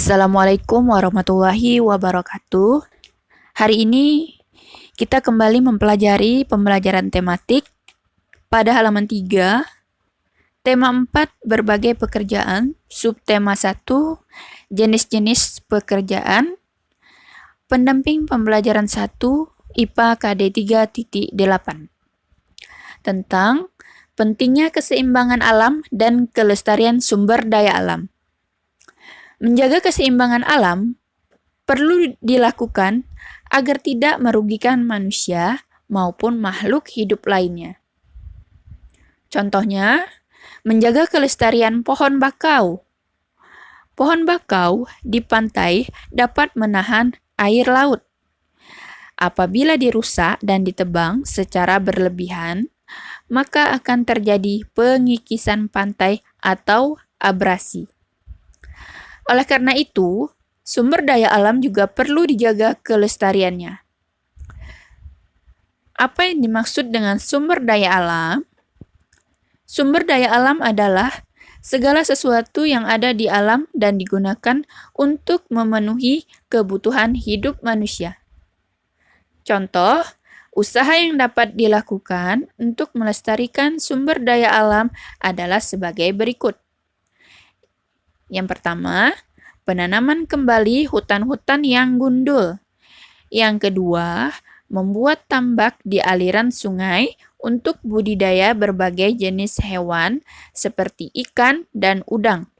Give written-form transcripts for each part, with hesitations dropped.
Assalamualaikum warahmatullahi wabarakatuh. Hari ini kita kembali mempelajari pembelajaran tematik pada halaman 3, tema 4 berbagai pekerjaan, subtema 1 jenis-jenis pekerjaan, pendamping pembelajaran 1 IPA KD 3.8 tentang pentingnya keseimbangan alam dan kelestarian sumber daya alam. Menjaga keseimbangan alam perlu dilakukan agar tidak merugikan manusia maupun makhluk hidup lainnya. Contohnya, menjaga kelestarian pohon bakau. Pohon bakau di pantai dapat menahan air laut. Apabila dirusak dan ditebang secara berlebihan, maka akan terjadi pengikisan pantai atau abrasi. Oleh karena itu, sumber daya alam juga perlu dijaga kelestariannya. Apa yang dimaksud dengan sumber daya alam? Sumber daya alam adalah segala sesuatu yang ada di alam dan digunakan untuk memenuhi kebutuhan hidup manusia. Contoh, usaha yang dapat dilakukan untuk melestarikan sumber daya alam adalah sebagai berikut. Yang pertama, penanaman kembali hutan-hutan yang gundul. Yang kedua, membuat tambak di aliran sungai untuk budidaya berbagai jenis hewan seperti ikan dan udang.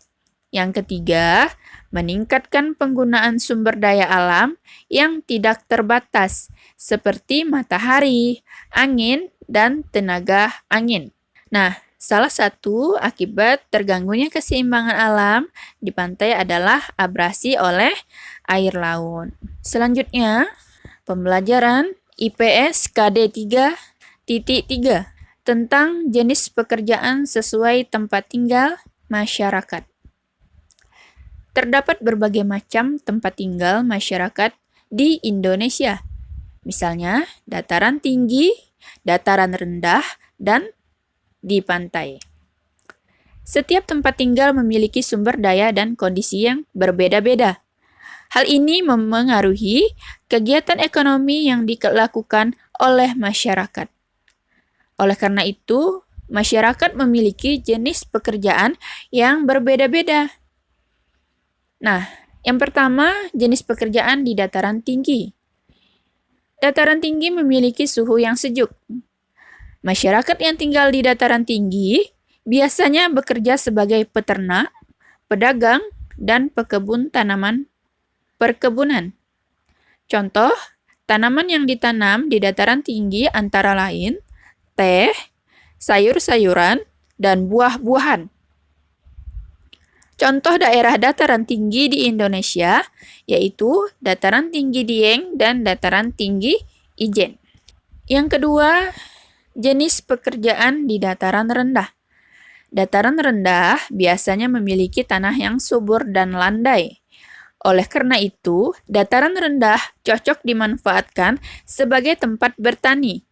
Yang ketiga, meningkatkan penggunaan sumber daya alam yang tidak terbatas seperti matahari, angin, dan tenaga angin. Nah, salah satu akibat terganggunya keseimbangan alam di pantai adalah abrasi oleh air laut. Selanjutnya, pembelajaran IPS KD 3.3 tentang jenis pekerjaan sesuai tempat tinggal masyarakat. Terdapat berbagai macam tempat tinggal masyarakat di Indonesia. Misalnya, dataran tinggi, dataran rendah, dan di pantai. Setiap tempat tinggal memiliki sumber daya dan kondisi yang berbeda-beda. Hal ini memengaruhi kegiatan ekonomi yang dilakukan oleh masyarakat. Oleh karena itu, masyarakat memiliki jenis pekerjaan yang berbeda-beda. Nah, yang pertama, jenis pekerjaan di dataran tinggi. Dataran tinggi memiliki suhu yang sejuk. Masyarakat yang tinggal di dataran tinggi biasanya bekerja sebagai peternak, pedagang, dan pekebun perkebunan. Contoh, tanaman yang ditanam di dataran tinggi antara lain teh, sayur-sayuran, dan buah-buahan. Contoh daerah dataran tinggi di Indonesia yaitu dataran tinggi Dieng dan dataran tinggi Ijen. Yang kedua, jenis pekerjaan di dataran rendah. Dataran rendah biasanya memiliki tanah yang subur dan landai. Oleh karena itu, dataran rendah cocok dimanfaatkan sebagai tempat bertani.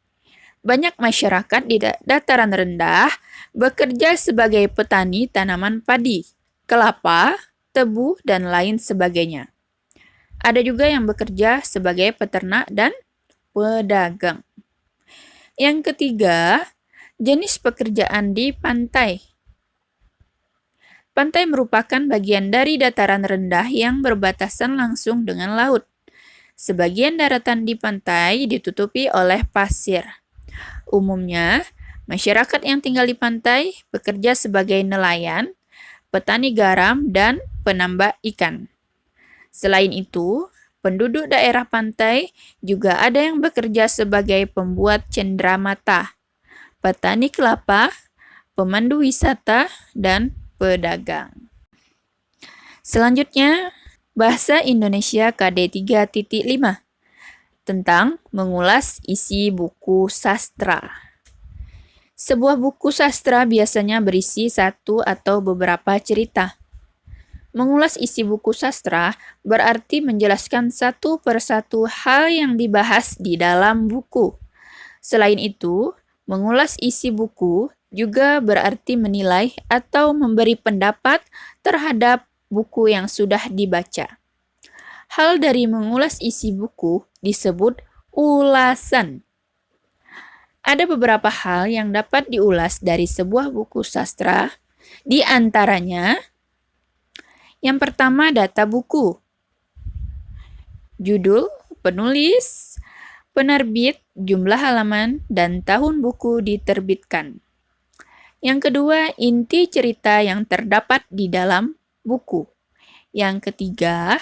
Banyak masyarakat di dataran rendah bekerja sebagai petani tanaman padi, kelapa, tebu, dan lain sebagainya. Ada juga yang bekerja sebagai peternak dan pedagang. Yang ketiga, jenis pekerjaan di pantai. Pantai merupakan bagian dari dataran rendah yang berbatasan langsung dengan laut. Sebagian daratan di pantai ditutupi oleh pasir. Umumnya, masyarakat yang tinggal di pantai bekerja sebagai nelayan, petani garam, dan penambak ikan. Selain itu, penduduk daerah pantai juga ada yang bekerja sebagai pembuat cenderamata, petani kelapa, pemandu wisata, dan pedagang. Selanjutnya, Bahasa Indonesia KD 3.5 tentang mengulas isi buku sastra. Sebuah buku sastra biasanya berisi satu atau beberapa cerita. Mengulas isi buku sastra berarti menjelaskan satu persatu hal yang dibahas di dalam buku. Selain itu, mengulas isi buku juga berarti menilai atau memberi pendapat terhadap buku yang sudah dibaca. Hal dari mengulas isi buku disebut ulasan. Ada beberapa hal yang dapat diulas dari sebuah buku sastra, di antaranya yang pertama data buku, judul, penulis, penerbit, jumlah halaman, dan tahun buku diterbitkan. Yang kedua, inti cerita yang terdapat di dalam buku. Yang ketiga,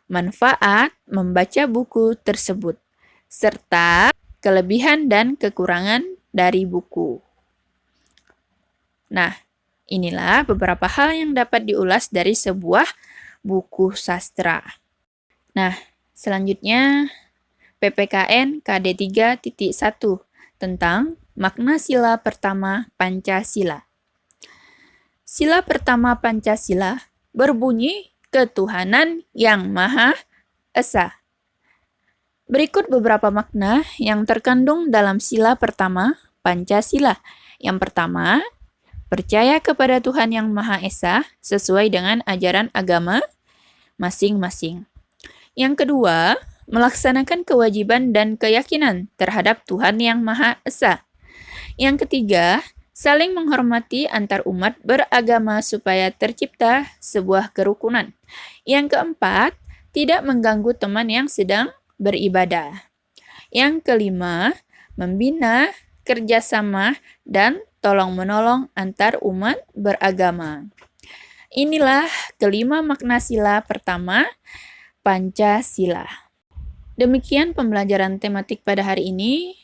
manfaat membaca buku tersebut, serta kelebihan dan kekurangan dari buku. Nah, inilah beberapa hal yang dapat diulas dari sebuah buku sastra. Nah, selanjutnya PPKN KD 3.1 tentang makna sila pertama Pancasila. Sila pertama Pancasila berbunyi ketuhanan yang Maha Esa. Berikut beberapa makna yang terkandung dalam sila pertama Pancasila. Yang pertama, percaya kepada Tuhan yang Maha Esa sesuai dengan ajaran agama masing-masing. Yang kedua, melaksanakan kewajiban dan keyakinan terhadap Tuhan yang Maha Esa. Yang ketiga, saling menghormati antar umat beragama supaya tercipta sebuah kerukunan. Yang keempat, tidak mengganggu teman yang sedang beribadah. Yang kelima, membina kerjasama dan tolong-menolong antar umat beragama. Inilah kelima makna sila pertama Pancasila. Demikian pembelajaran tematik pada hari ini.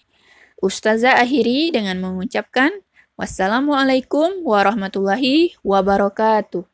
Ustazah akhiri dengan mengucapkan wassalamualaikum warahmatullahi wabarakatuh.